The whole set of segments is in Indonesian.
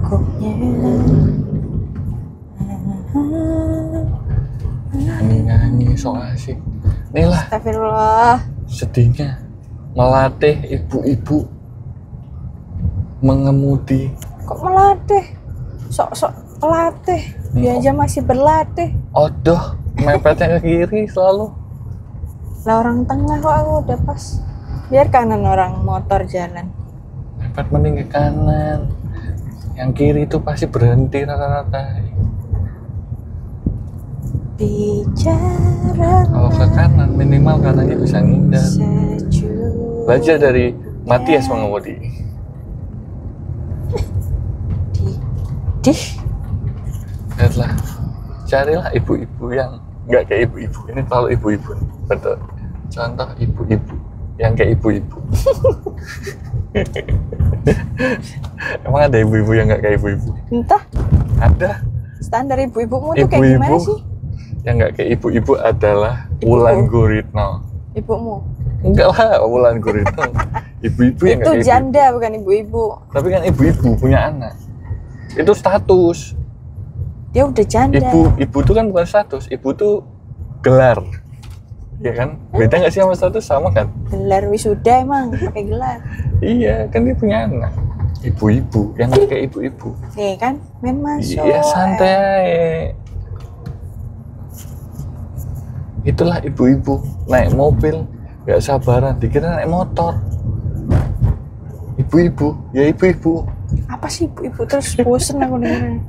Cukupnya. Nyanyi so asik. Inilah Astagfirullah. sedihnya melatih ibu-ibu mengemudi. Kok melatih? Sok-sok pelatih. Dia aja masih berlatih. Odoh, mepetnya ke kiri selalu. Lah orang tengah kok aku udah pas. Biar kanan orang motor jalan. Mepet mending ke kanan. Yang kiri itu pasti berhenti rata-rata. Bicara Kalau ke kanan minimal kanannya bisa ngindar. sejuk. Belajar dari Matias mengemudi. Dih. Lihatlah, carilah ibu-ibu yang nggak kayak ibu-ibu. Ini kalau ibu-ibu, betul. Contoh ibu-ibu yang kayak ibu-ibu. Emang ada ibu-ibu yang nggak kayak ibu-ibu? Entah Ada. standar ibu-ibumu tuh kayak gimana Ibu-ibu sih? yang nggak kayak ibu-ibu adalah Wulan Guritno. Ibumu. Enggak lah, Wulan Guritno. Ibu-ibu yang Itu nggak kayak janda bukan ibu-ibu. ibu. Tapi kan ibu-ibu punya anak. Itu status. Dia udah janda. Ibu tuh kan bukan status, ibu tuh gelar. Ya kan? Beda nggak sih sama status? Sama kan? Gelar wisuda emang pakai gelar. Iya, kan dia punya anak. Ibu-ibu yang nggak kayak ibu-ibu. Nih kan, main masuk. Iya, santai. Itulah ibu-ibu naik mobil nggak sabaran, dikira naik motor. Ibu-ibu, ya ibu-ibu. Apa sih ibu-ibu terus bosen aku dengerin.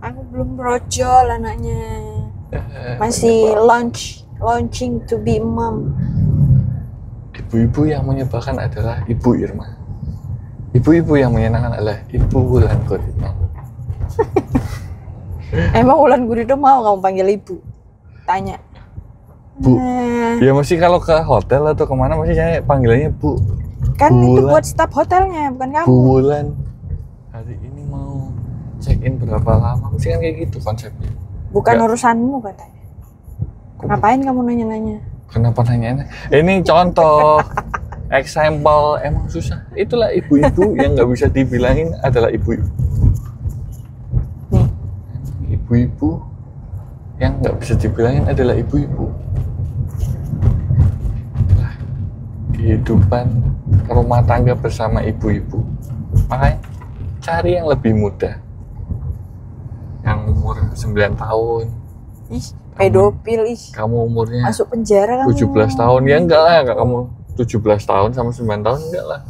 Aku belum brojol anaknya. Masih launching to be mom. Ibu-ibu yang menyebalkan adalah Ibu Irma. Ibu-ibu yang menyenangkan adalah Ibu Wulan Guritno. Emang Wulan Guritno mau kamu panggil ibu? Tanya. Bu. Ya mesti kalau ke hotel atau kemana mesti saya panggilannya Bu. Kan Bu itu Wulan. buat staf hotelnya, bukan kamu. Bu Wulan, hari ini mau check-in berapa lama? Mesti kan kayak gitu konsepnya. Bukan Nggak. urusanmu katanya. Ngapain kamu nanya-nanya? Kenapa nanya? Ini contoh, example, emang susah. Itulah ibu-ibu yang nggak bisa dibilangin adalah ibu-ibu. Nih, Ibu-ibu yang nggak bisa dibilangin adalah ibu-ibu. Itulah kehidupan rumah tangga bersama ibu-ibu. Makanya cari yang lebih muda, yang umur 9 tahun. ih, pedofil ih. Kamu umurnya Masuk penjara kamu. 17 tahun. Ya enggak lah, enggak kamu 17 tahun sama 9 tahun enggak lah.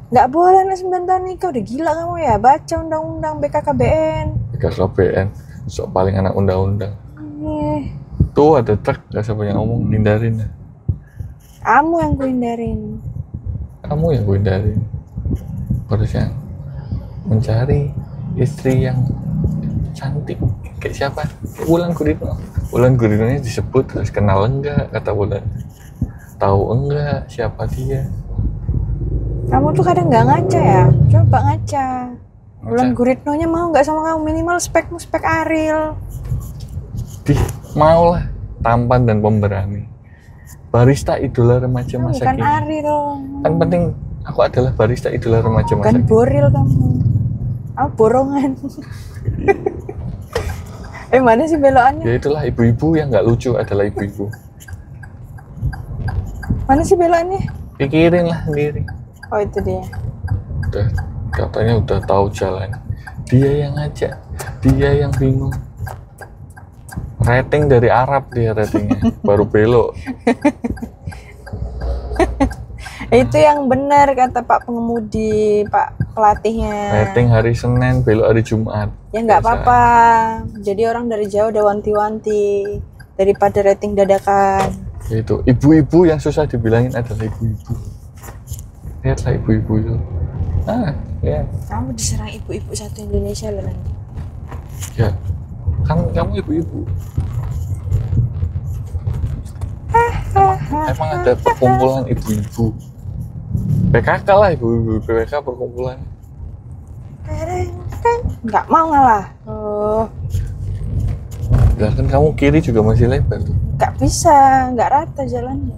Nggak boleh anak 9 tahun nikah, udah gila kamu ya. Baca undang-undang BKKBN. BKKBN, sok paling anak undang-undang. Ih, Tuh ada truk, gak usah banyak ngomong, hindarin ya. kamu yang kuhindarin. Kamu yang gue hindarin. Harusnya mencari istri yang cantik. Kayak siapa? Kayak Wulan Guritno. Wulan Guritno disebut harus kenal enggak, kata Wulan. Tahu enggak siapa dia? Kamu tuh kadang nggak ngaca ya. Coba ngaca. Wulan Guritno-nya mau nggak sama kamu? Minimal spekmu spek Ariel. Mau lah, tampan dan pemberani. Barista idola remaja masa Bukan kini. Ariel. Kan penting aku adalah barista idola remaja masa Bukan kini. boril kamu. Kamu borongan. Mana sih belokannya? Ya itulah ibu-ibu yang nggak lucu adalah ibu-ibu. Mana sih belokannya? Pikirin lah sendiri. Oh itu dia. Udah, katanya udah tahu jalan. Dia yang ngajak, dia yang bingung. Rating dari Arab dia ratingnya, baru belok. Itu yang benar kata Pak pengemudi, Pak pelatihnya. Rating hari Senin, belok hari Jumat. Ya nggak Biasa. apa-apa. Jadi orang dari jauh udah wanti-wanti daripada rating dadakan. Itu ibu-ibu yang susah dibilangin adalah ibu-ibu. Lihatlah ibu-ibu itu. Ya. Kamu diserang ibu-ibu satu Indonesia loh nanti. Ya. Kan kamu ibu-ibu. Emang ada perkumpulan ibu-ibu. PKK lah ibu-ibu PKK perkumpulan. Nggak mau ngalah. Ya kan kamu kiri juga masih lebar tuh. Nggak bisa, nggak rata jalannya.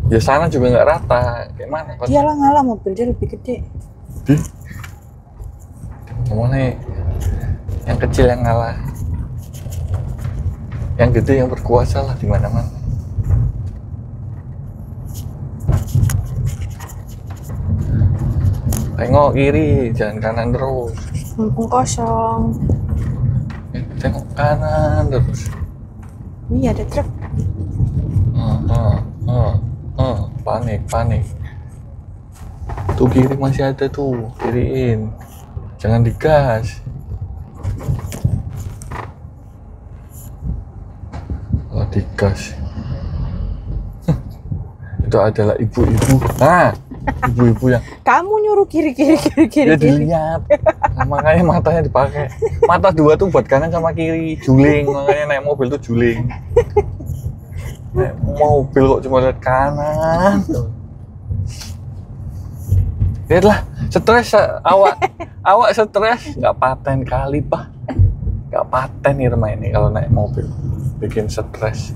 Ya sana juga nggak rata. Kayak mana? Dia lah ngalah, mobil dia lebih gede. Ngomongnya yang kecil yang ngalah, yang gede yang berkuasa lah di mana-mana. Tengok kiri, jangan kanan terus. Mumpung kosong. Tengok kanan terus. Iya, ada truk. Panik. Tuh kiri masih ada tuh, kiriin. Jangan digas. Kalau digas, itu adalah ibu-ibu. Nah, ibu-ibu yang Kamu nyuruh kiri. ya dilihat. Nah, makanya matanya dipakai. Mata dua tuh buat kanan sama kiri, juling. Makanya naik mobil tuh juling. Naik mobil kok cuma lihat kanan. Lihatlah, stres awak stres, nggak paten kali Pak. Nggak paten Irma ini kalau naik mobil, bikin stres.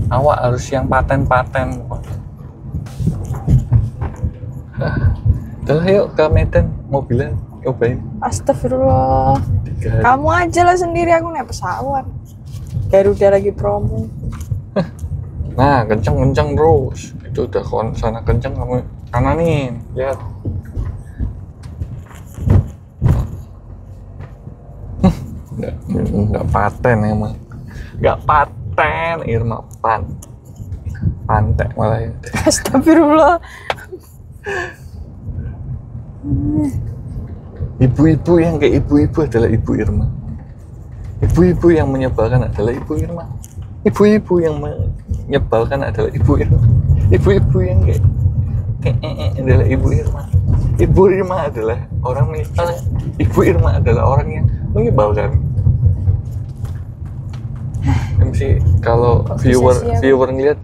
Awak harus yang paten. Udah yuk ke Medan mobilan, cobain. Astagfirullah. 3 hari. Kamu aja lah sendiri, aku naik pesawat. Garuda lagi promo. Nah, kenceng terus. Itu udah sana kenceng, kamu kananin, lihat. Nggak paten emang. Nggak paten, Irma pantek malah ya. Astagfirullah. Ibu-ibu yang kayak ibu-ibu adalah Ibu Irma. Ibu-ibu yang menyebalkan adalah Ibu Irma. Ibu-ibu yang menyebalkan adalah Ibu Irma. Ibu-ibu yang kayak adalah Ibu Irma. Ibu Irma adalah orang menyebalkan. Ibu Irma adalah orang yang menyebalkan. MC kalau viewer ngeliat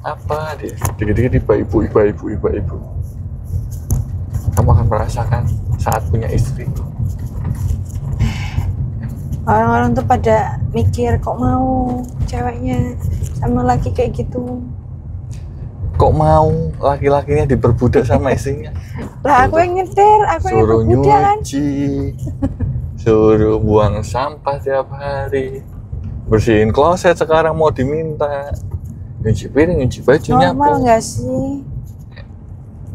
apa dia dikit-dikit ibu. Kamu akan merasakan saat punya istri. Orang-orang tuh pada mikir kok mau ceweknya sama laki kayak gitu. Kok mau laki-lakinya diperbudak sama istrinya? Lah aku yang nyetir, aku yang Suruh berbudak kan. nyuci, suruh buang sampah tiap hari, bersihin kloset sekarang mau diminta, nyuci piring, nyuci baju, nyapu. Normal nggak sih?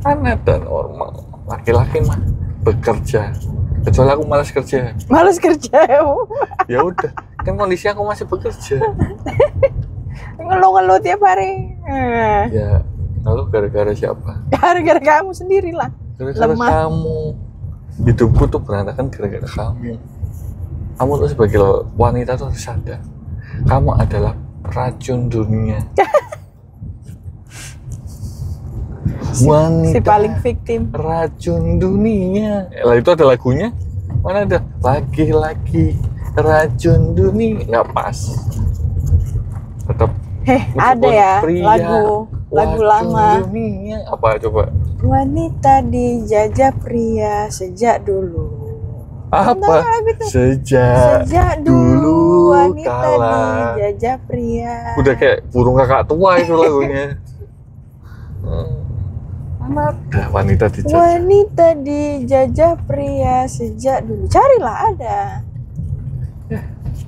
Kan ada normal. Laki-laki mah bekerja, kecuali aku malas kerja. Males kerja Ya udah, kan kondisi aku masih bekerja. ngeluh-ngeluh tiap hari. Ya, lalu gara-gara siapa? Gara-gara kamu sendiri lah. Gara-gara Lemah. kamu. Hidupku tuh berantakan gara-gara kamu. Kamu tuh sebagai wanita tuh harus sadar, kamu adalah racun dunia. Wanita Si paling victim. racun dunia. Lah itu ada lagunya? Mana ada? Laki-laki racun dunia. Nggak pas. Tetap Ada ya pria, lagu racun lama. dunia. Apa coba? Wanita dijajah pria sejak dulu. Apa? Lagu itu. Sejak dulu wanita kala. dijajah pria. Udah kayak burung kakak tua itu lagunya. Mana ada wanita dijajah? Wanita dijajah pria sejak dulu. Carilah ada.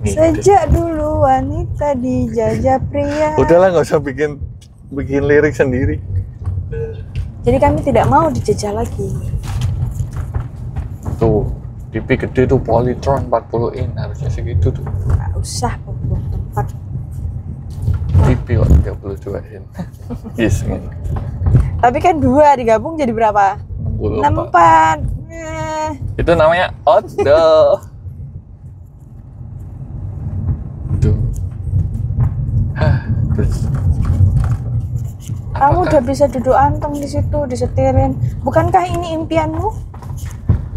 Nih, Sejak dulu wanita dijajah pria. udahlah nggak usah bikin lirik sendiri. Jadi kami tidak mau dijajah lagi. Tuh, TV gede tuh Polytron 40 in harusnya segitu tuh. Nggak usah buang tempat. TV kok 32 in. Yes, man. Tapi kan 2 digabung jadi berapa? 64. 64. Itu namanya outdoor. Tuh. Terus. Kamu Apakah- udah bisa duduk anteng di situ disetirin. Bukankah ini impianmu?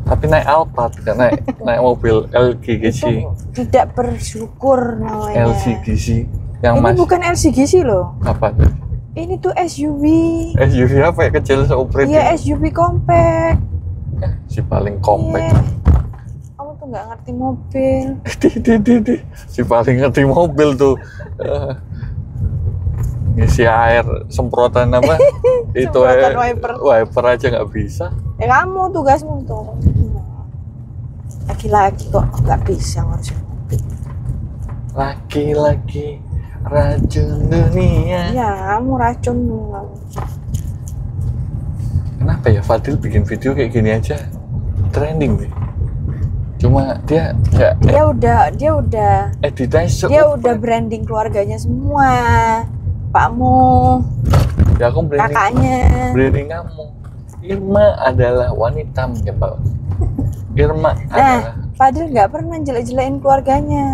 Tapi naik Alphard, kan naik mobil LCGC. Itu tidak bersyukur namanya. LCGC yang Ini mas bukan LCGC loh. apa tuh? Ini tuh SUV. SUV apa ya, kecil seuprit Iya, ini. SUV compact. Si paling compact. Iya. Kamu tuh nggak ngerti mobil. Si paling ngerti mobil tuh. Ngisi air semprotan apa? Itu Semprotan wiper. wiper aja nggak bisa. Ya kamu tugasmu tuh. Laki-laki kok nggak bisa ngurusin mobil. Laki-laki racun dunia. Ya, kamu racun kamu. Kenapa ya Fadil bikin video kayak gini aja trending deh. Cuma dia nggak Dia udah editasi dia udah branding keluarganya semua. Pakmu, ya aku kakaknya. branding kamu. Irma adalah wanita menjebak. Irma Nah, adalah, Fadil nggak pernah jelek-jelekin keluarganya.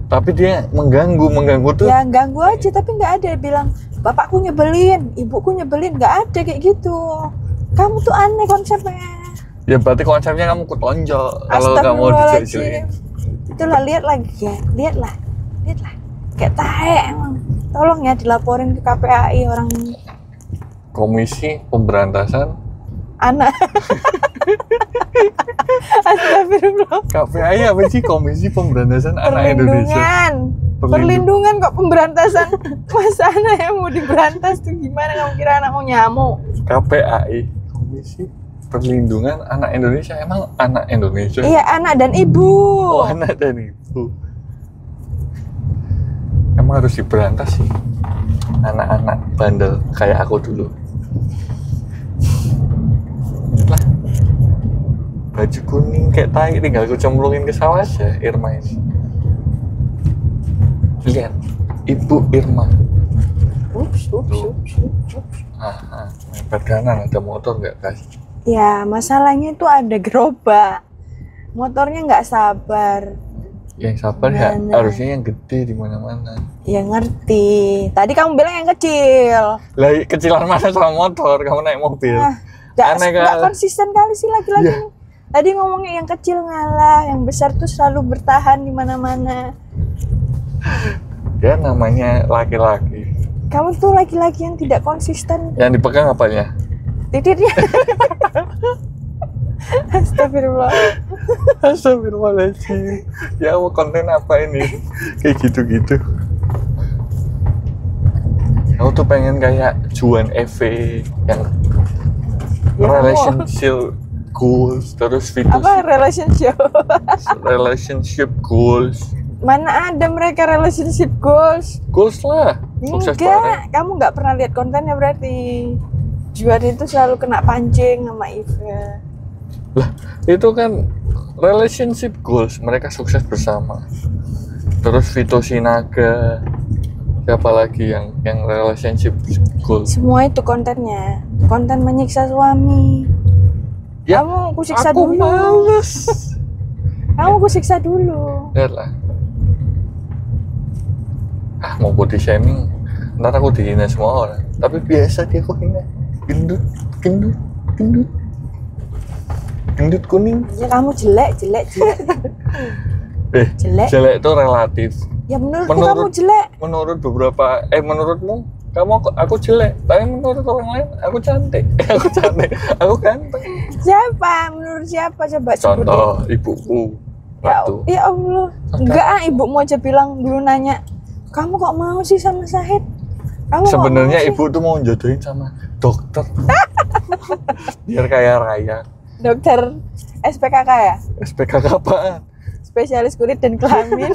tapi dia mengganggu tuh. Ya ganggu aja, tapi nggak ada bilang bapakku nyebelin, ibuku nyebelin, nggak ada kayak gitu. Kamu tuh aneh konsepnya. Ya berarti konsepnya kamu kutonjol kalau kamu dijelek-jelekin. Itulah, lihat lah, kayak tahe emang. Tolong ya dilaporin ke KPAI orang Komisi Pemberantasan anak. Astagfirullah. KPAI apa sih? Komisi Pemberantasan Anak Indonesia. Perlindungan kok pemberantasan. Masa anak yang mau diberantas tuh gimana, kamu kira anak mau nyamuk? KPAI, Komisi Perlindungan Anak Indonesia. Emang anak Indonesia? Iya, anak dan ibu. Oh, anak dan ibu. Emang harus diberantas sih anak-anak bandel kayak aku dulu. Lah, baju kuning kayak tai, tinggal aku cemplungin ke sawah aja. Irma ini, lihat, Ibu Irma. Ups. Mepet kanan, ada motor nggak guys? Ya, masalahnya itu ada gerobak. Motornya nggak sabar. Yang sabar ya, harusnya yang gede di mana-mana. Ya ngerti. Tadi kamu bilang yang kecil. Lah, kecilan mana sama motor? Kamu naik mobil. Nggak konsisten kali sih laki-laki ini. Tadi ngomongnya yang kecil ngalah, yang besar tuh selalu bertahan di mana-mana. Ya namanya laki-laki. Kamu tuh laki-laki yang tidak konsisten. Yang dipegang apanya? Titiknya. Astagfirullah. Astagfirullahaladzim. Ya Allah, konten apa ini? Kayak gitu-gitu. Aku tuh pengen kayak Juan EV yang relationship goals, terus fitus. Apa relationship? Relationship goals. Mana ada mereka relationship goals? Goals lah. Enggak, kamu nggak pernah lihat kontennya berarti. Juan itu selalu kena pancing sama Iva. Lah, itu kan relationship goals, mereka sukses bersama. Terus Vito Sinaga, siapa lagi yang relationship goals? Semua itu kontennya, konten menyiksa suami. Ya, kamu kusiksa aku dulu. males. Kamu kusiksa dulu. Lihatlah. Mau body shaming, ntar aku dihina semua orang. Tapi biasa dia aku hina. Gendut kuning. Ya kamu jelek. Jelek itu relatif. Ya menurutku kamu jelek. Menurut beberapa, menurutmu aku jelek. Tapi menurut orang lain aku cantik. Aku ganteng. Siapa? Menurut siapa? Coba Contoh ibuku. Ya Allah. Enggak, ibumu aja bilang dulu nanya, kamu kok mau sih sama Syahid? Sebenarnya ibu tuh mau jodohin sama dokter. Biar kaya raya. Dokter SPKK ya? SPKK apaan? Spesialis kulit dan kelamin.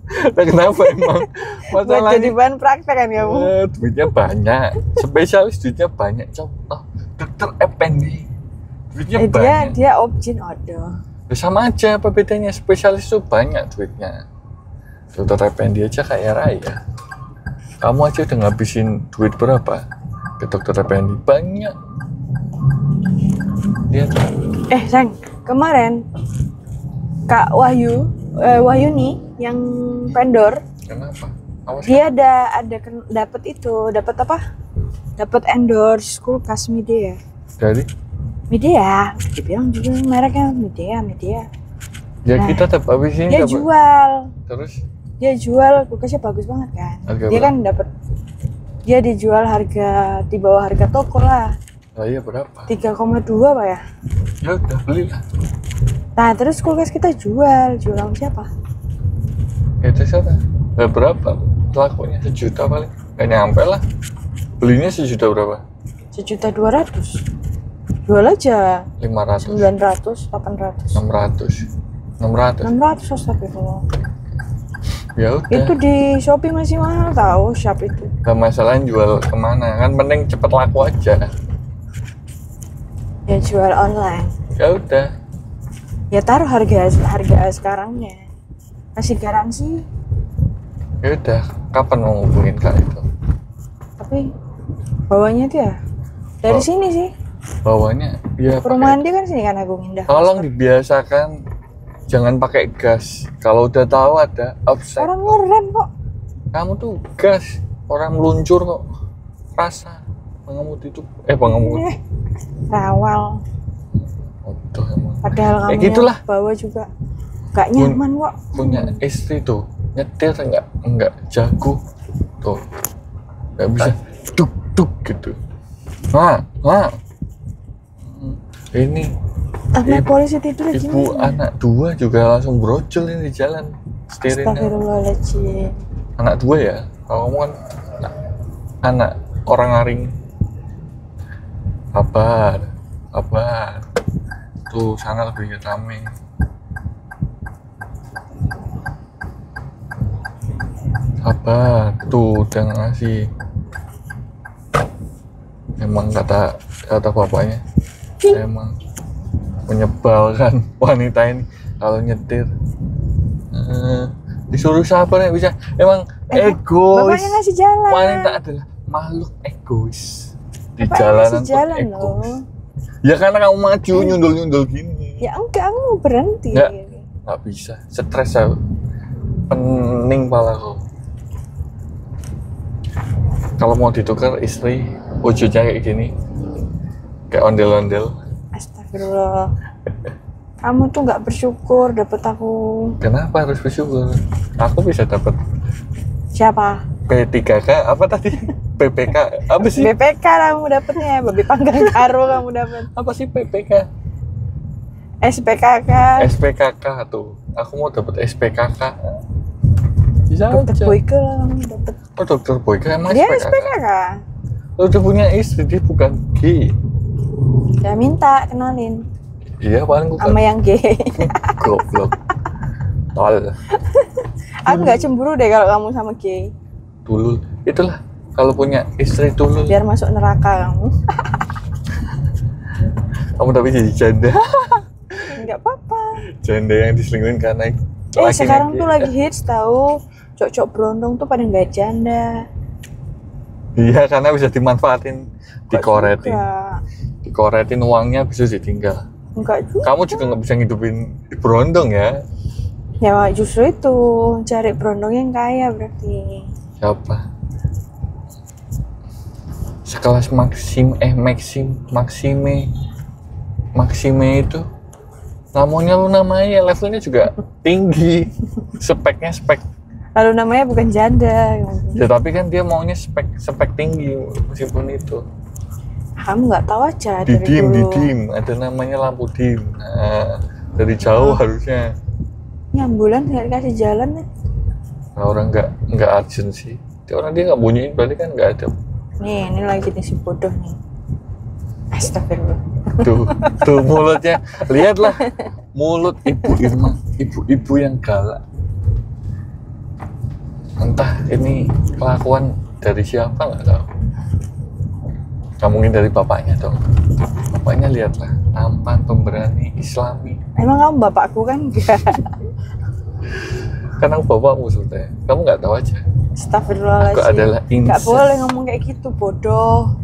Nah, kenapa emang? Buat jadi bahan praktek kan kamu? Duitnya banyak. Spesialis duitnya banyak. Contoh dokter Effendi. Duitnya banyak. Dia objin odo. Sama aja, apa bedanya? Spesialis tuh banyak duitnya. Dokter Effendi aja kaya raya. Kamu aja udah ngabisin duit berapa ke dokter Effendi? Banyak. Lihat. Sayang, kemarin Kak Wahyuni yang vendor. Kenapa? Dia dapat apa? Dapat endorse kulkas Midea. Dari? Midea. Dibilang juga mereknya Midea. Ya nah, kita tetap habisin. Dia jual. Terus? Dia jual kulkasnya bagus banget kan. Harga dia berapa? Kan dapat. Dia dijual harga di bawah harga toko lah. Nah, iya berapa? 3,2 Pak ya? Ya udah belilah. Nah terus kulkas kita jual sama siapa? Ya itu siapa? Berapa? Lakunya 1 juta paling. Gak nyampe lah. Belinya 1 juta berapa? 1.200.000. Jual aja 500, 900, 800. 600. 600 astagfirullah. Ya udah. Itu di Shopee masih mahal tahu Shop itu. Gak masalahnya jual kemana, kan penting cepet laku aja. Ya jual online. Ya udah. Ya taruh harga sekarangnya. Kasih garansi. Ya udah, kapan mau ngubungin Kak itu? Tapi bawanya dia dari Oh. sini sih. Bawahnya ya Perumahan dia kan sini kan Agung Indah. tolong dibiasakan jangan pakai gas. Kalau udah tahu ada offset, Orang ngerem kok. kamu tuh gas, orang meluncur kok. Rasa pengemudi itu pengemudi. Rawal. Udah emang. Padahal kamu gitulah. yang bawa juga gak nyaman kok. Punya istri tuh nyetir enggak jago tuh, nggak bisa duk gitu. Ini Sampai Ibu- polisi tidur aja. ibu anak 2 juga langsung brojol ini di jalan setirnya. Astagfirullahaladzim. Anak 2 ya, kalau kamu kan anak orang aring. Sabar tuh, sana lebih rame. Sabar tuh, udah ngasih. Emang kata bapaknya, emang menyebalkan wanita ini kalau nyetir. Disuruh sabar ya bisa. Emang egois. Bapaknya ngasih jalan. Wanita adalah makhluk egois. Di Bapaknya jalanan ngasih pun jalan egois. loh. Ya karena kamu maju nyundul gini. Ya enggak, aku mau berhenti. Nggak bisa. Stres aku. Pening palaku. Kalau mau ditukar istri, wujudnya kayak gini, kayak ondel-ondel. Astagfirullah. Kamu tuh nggak bersyukur dapet aku. Kenapa harus bersyukur? Aku bisa dapat Siapa? P3K apa tadi? PPK apa sih? BPK kamu dapetnya, babi panggang karo kamu dapet. Apa sih PPK? SPKK. SPKK tuh. Aku mau dapat SPKK. Bisa Dokter aja. Boyke lah kamu dapet. Oh, Dokter Boyke emang Dia SPKK. SPKK. Udah punya istri, dia bukan gay. Ya minta kenalin Iya paling bukan. sama yang gay. Goblok. Tol. Aku nggak cemburu deh kalau kamu sama gay. Tulul. Itulah kalau punya istri tulul. Biar masuk neraka kamu. Kamu tapi jadi janda. Nggak apa-apa. Janda yang diselingkuhin karena laki-laki. Sekarang tuh lagi hits tahu. Cocok berondong tuh pada nggak janda. Iya, karena bisa dimanfaatin, dikoretin. Enggak. Dikoretin uangnya bisa ditinggal. Enggak juga. Kamu juga nggak bisa ngidupin berondong ya. Ya justru itu cari berondong yang kaya berarti. Siapa? Sekelas Maxime itu namanya lu namanya levelnya juga tinggi. Speknya spek. Lalu namanya bukan janda. Ya tapi kan dia maunya spek tinggi meskipun itu. Kamu nggak tahu aja Di dari dulu. dim, ada namanya lampu dim. Nah, dari jauh harusnya. Ini ambulan nggak dikasih jalan nih. Nah, orang nggak urgent sih. Dia nggak bunyiin berarti kan nggak ada. Nih, ini lagi nih si bodoh nih. Astagfirullah. Tuh mulutnya. Lihatlah mulut Ibu Irma, ibu-ibu yang galak. Entah ini kelakuan dari siapa nggak tahu. Nggak mungkin dari bapaknya dong. Bapaknya lihatlah tampan, pemberani, Islami. Emang kamu bapakku kan enggak? Karena aku bapakmu sudah. Kamu nggak tahu aja. Astagfirullahaladzim. Aku adalah Nggak incest. boleh ngomong kayak gitu, bodoh.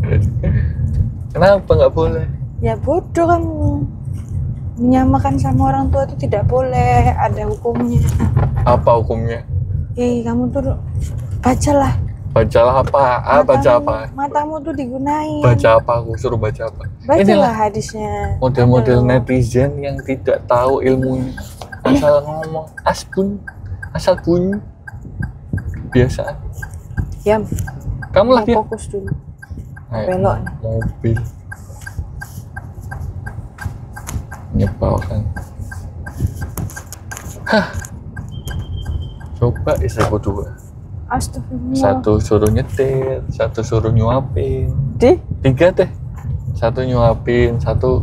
Kenapa nggak boleh? Ya bodoh kamu. Menyamakan sama orang tua itu tidak boleh, ada hukumnya. Apa hukumnya? Kamu tuh bacalah. Bacalah apa? Baca apa? Matamu tuh digunain. Baca apa? Aku suruh baca apa? Bacalah Inilah hadisnya. model-model Ada loh. netizen yang tidak tahu ilmunya. Asal ngomong, asal bunyi. Biasa. Diam. Kamu lagi Fokus dulu. Belok nih. mobil. Nyebalkan. Coba istriku 2. Astagfirullah. Satu suruh nyetir, satu suruh nyuapin. 3 3 deh. Satu nyuapin, satu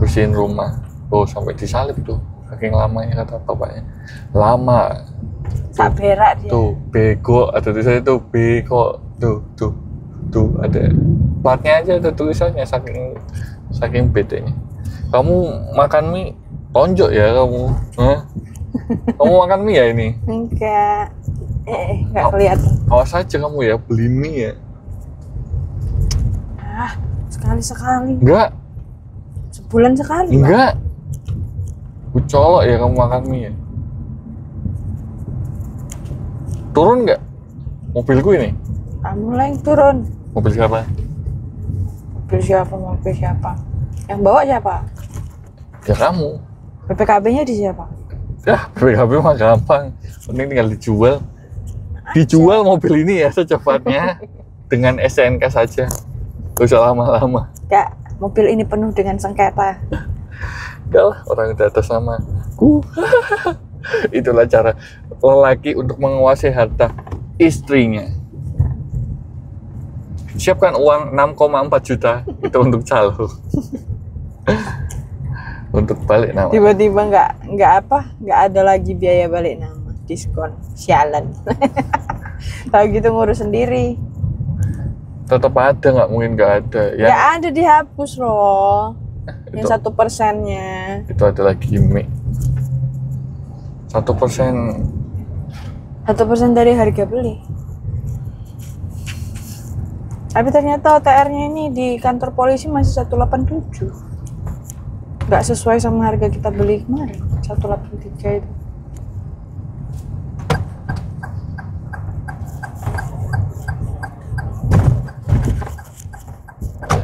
bersihin rumah. Oh, sampai disalib tuh. Saking lamanya kata bapaknya. Lama. Tak berak dia. Tuh, bego. Ada tulisannya tuh, bego. Tuh, ada. Platnya aja ada tulisannya, saking bedanya. Kamu makan mie, tonjok ya kamu. Hah? Kamu makan mie ya ini? Enggak. Enggak kelihatan. Awas aja kamu ya, beli mie ya. Sekali-sekali. Enggak. Sebulan sekali. Enggak. Ku colok ya kamu makan mie ya. Turun nggak mobilku ini? Kamu lah yang turun. Mobil siapa? Mobil siapa? Yang bawa siapa? Ya kamu. BPKB-nya di siapa? Ya BPKB mah gampang. Penting tinggal dijual. Dijual mobil ini ya secepatnya dengan STNK saja. Gak usah lama-lama. Ya, mobil ini penuh dengan sengketa. Enggak lah, orang udah atas nama ku. Itulah cara lelaki untuk menguasai harta istrinya. Siapkan uang 6,4 juta itu untuk calo. Untuk balik nama. Tiba-tiba nggak ada lagi biaya balik nama, diskon, sialan. Tahu gitu ngurus sendiri. Tetap ada, nggak mungkin nggak ada. Ya ada, dihapus loh. Itu, Yang 1%-nya. itu adalah gimmick. 1%. 1% dari harga beli. Tapi ternyata OTR-nya ini di kantor polisi masih 187. Nggak sesuai sama harga kita beli kemarin, 183 itu.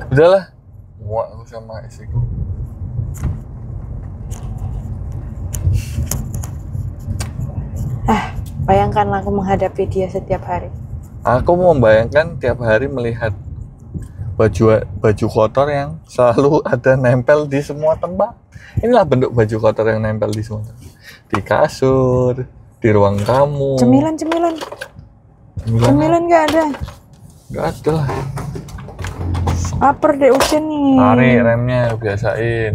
Udahlah, muak aku sama istriku. Bayangkanlah aku menghadapi dia setiap hari. Aku membayangkan tiap hari melihat baju kotor yang selalu ada nempel di semua tempat. Inilah bentuk baju kotor yang nempel di semua tempat. Di kasur, di ruang tamu. Cemilan nggak ada. Nggak ada lah. Lapar deh hujan nih. Tarik remnya, biasain.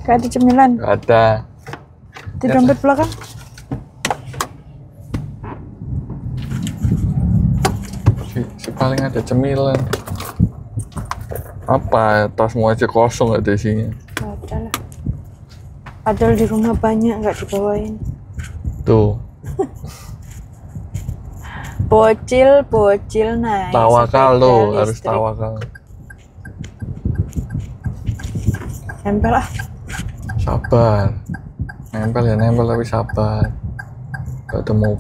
Nggak ada cemilan. Nggak ada. Di dompet belakang. Si paling ada cemilan. Apa? Tasmu aja kosong, nggak ada isinya. Nggak ada lah. Padahal di rumah banyak, nggak dibawain. Tuh. Bocil naik. Tawakal sepeda lo, harus listrik. tawakal. Nempel ah. Sabar. Nempel ya nempel tapi sabar. Gak ada mau.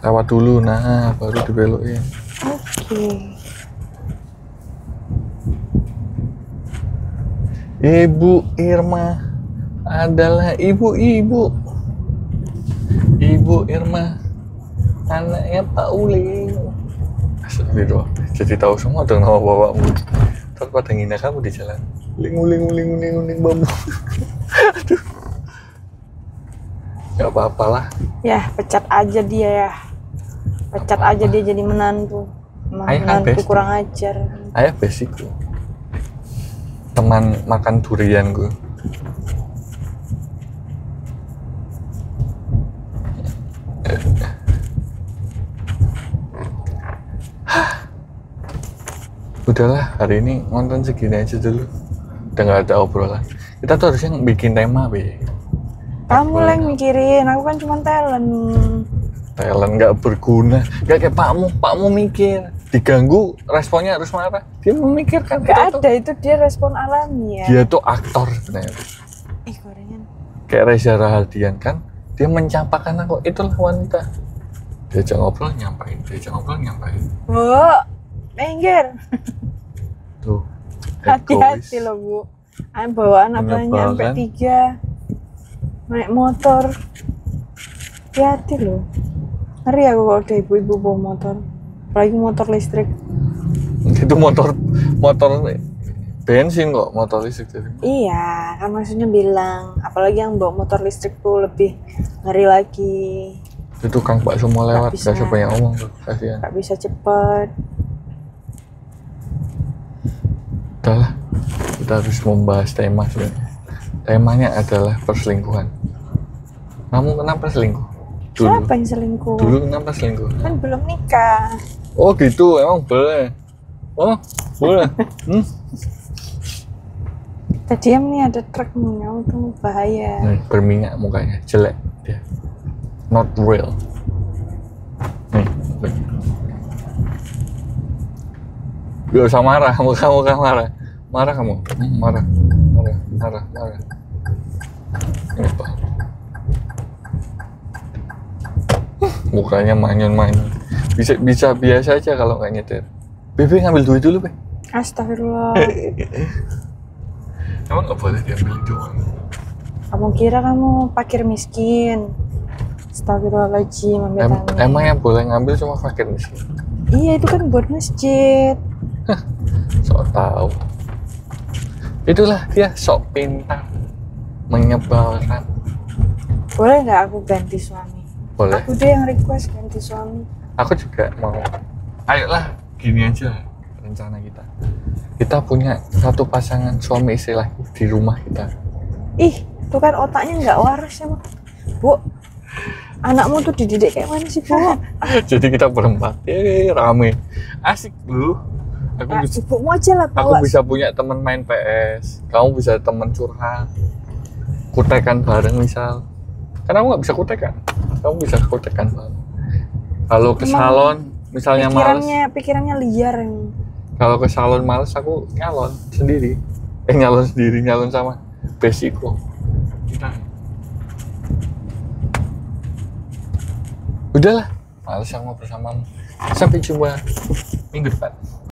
Lewat dulu, nah baru dibelokin. Oke. Ibu Irma adalah ibu-ibu. Ibu Irma anaknya Pak Uling. Astagfirullah, jadi tahu semua dong nama bapakmu. Ntar pada ngina kamu di jalan. Uling bambu. Aduh. Gak apa-apalah. Ya, pecat aja dia ya. Pecat aja dia jadi menantu. Emang Ayah kan menantu besti. kurang ajar. Ayah basicku. Teman makan durian gue. Udahlah, hari ini nonton segini aja dulu. Udah gak ada obrolan. Kita tuh harusnya bikin tema, Be. Kamu lah yang mikirin, aku kan cuma talent. Talent gak berguna. Gak kayak pakmu mikir. Diganggu, responnya harus marah. Dia memikirkan. Gak ada, itu dia respon alami ya. Dia tuh aktor sebenarnya. Gorengan. Kayak Reza Rahardian kan. Dia mencampakkan aku, itulah wanita. Diajak ngobrol nyampain. Bu, minggir. Tuh. Hati-hati loh Bu. Ayo bawa anak banyak sampai 3. Naik motor. Hati-hati loh. Ngeri aku kalau ada ibu-ibu bawa motor. Apalagi motor listrik. Itu motor bensin kok, motor listrik jadi. Iya, kan maksudnya bilang. Apalagi yang bawa motor listrik tuh lebih ngeri lagi. Itu tukang bakso mau lewat, bisa. gak usah banyak ngomong tuh, kasihan. Gak bisa cepet. Udah lah, kita harus membahas tema sebenarnya. Temanya adalah perselingkuhan. Kamu kenapa selingkuh? Dulu. Siapa yang selingkuh? Dulu kenapa selingkuh? Kan belum nikah. Oh gitu, emang boleh. Oh, boleh. Kita diam nih, ada truk nih, kamu tuh bahaya. Berminyak mukanya, jelek dia. Not real. Nih. Gak usah marah, muka marah. Marah kamu. Marah. Ini apa? Mukanya manyun. Bisa biasa aja kalau nggak nyetir. Bebe ngambil duit dulu, Be. Astagfirullah. Emang nggak boleh diambil doang? Kamu kira kamu fakir miskin? Astagfirullahaladzim, Emang yang boleh ngambil cuma fakir miskin? Iya, itu kan buat masjid. Sok tahu. Itulah dia sok pintar, menyebalkan. Boleh nggak aku ganti suami? Boleh. Aku deh yang request ganti suami. Aku juga mau. Ayolah, gini aja rencana kita. Kita punya satu pasangan suami istri lagi di rumah kita. Ih, itu kan otaknya nggak waras ya, Bu. Anakmu tuh dididik kayak mana sih, Bu? Jadi kita berempat, rame, asik lu. Ibumu aja lah, aku bisa punya teman main PS, kamu bisa teman curhat, kutekan bareng misal. Karena aku nggak bisa kutekan, kamu bisa kutekan bareng. Kalau ke salon, misalnya males. Pikirannya liar yang. Kalau ke salon males, aku nyalon sendiri. Nyalon sama besiku. Udahlah, males aku mau bersamamu. Sampai jumpa minggu depan.